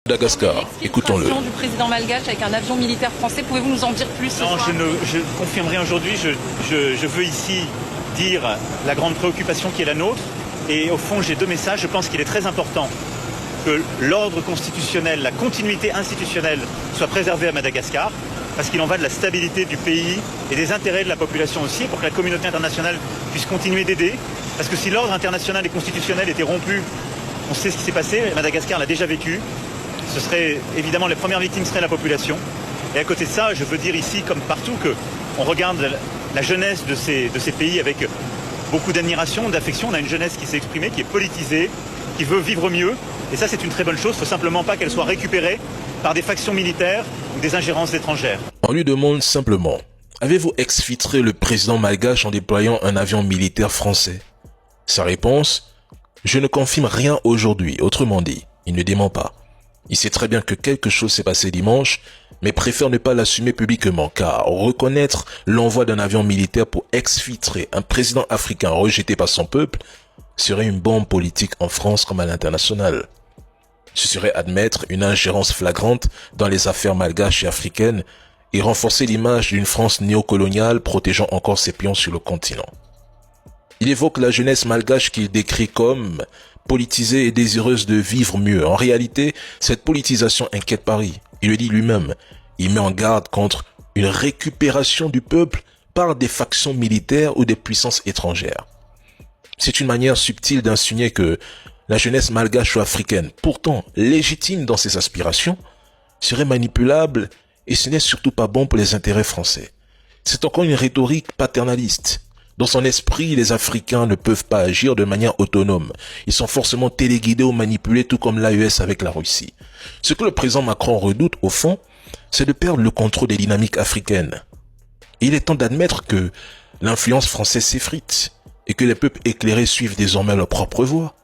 Madagascar, écoutons-le. Du président malgache avec un avion militaire français, pouvez-vous nous en dire plus? Non, je confirme rien aujourd'hui. Je veux ici dire la grande préoccupation qui est la nôtre. Et au fond, j'ai deux messages. Je pense qu'il est très important que l'ordre constitutionnel, la continuité institutionnelle soit préservée à Madagascar, parce qu'il en va de la stabilité du pays et des intérêts de la population aussi, pour que la communauté internationale puisse continuer d'aider. Parce que si l'ordre international et constitutionnel était rompu, on sait ce qui s'est passé, Madagascar l'a déjà vécu, ce serait évidemment les premières victimes seraient la population. Et à côté de ça, je veux dire ici, comme partout, qu'on regarde la jeunesse de ces pays avec beaucoup d'admiration, d'affection. On a une jeunesse qui s'est exprimée, qui est politisée, qui veut vivre mieux. Et ça, c'est une très bonne chose. Il ne faut simplement pas qu'elle soit récupérée par des factions militaires ou des ingérences étrangères. On lui demande simplement, avez-vous exfiltré le président malgache en déployant un avion militaire français? Sa réponse, je ne confirme rien aujourd'hui. Autrement dit, il ne dément pas. Il sait très bien que quelque chose s'est passé dimanche, mais préfère ne pas l'assumer publiquement, car reconnaître l'envoi d'un avion militaire pour exfiltrer un président africain rejeté par son peuple serait une bombe politique en France comme à l'international. Ce serait admettre une ingérence flagrante dans les affaires malgaches et africaines et renforcer l'image d'une France néocoloniale protégeant encore ses pions sur le continent. Il évoque la jeunesse malgache qu'il décrit comme politisée et désireuse de vivre mieux. En réalité, cette politisation inquiète Paris. Il le dit lui-même. Il met en garde contre une récupération du peuple par des factions militaires ou des puissances étrangères. C'est une manière subtile d'insinuer que la jeunesse malgache ou africaine, pourtant légitime dans ses aspirations, serait manipulable et ce n'est surtout pas bon pour les intérêts français. C'est encore une rhétorique paternaliste. Dans son esprit, les Africains ne peuvent pas agir de manière autonome. Ils sont forcément téléguidés ou manipulés, tout comme l'AES avec la Russie. Ce que le président Macron redoute, au fond, c'est de perdre le contrôle des dynamiques africaines. Il est temps d'admettre que l'influence française s'effrite et que les peuples éclairés suivent désormais leur propre voie.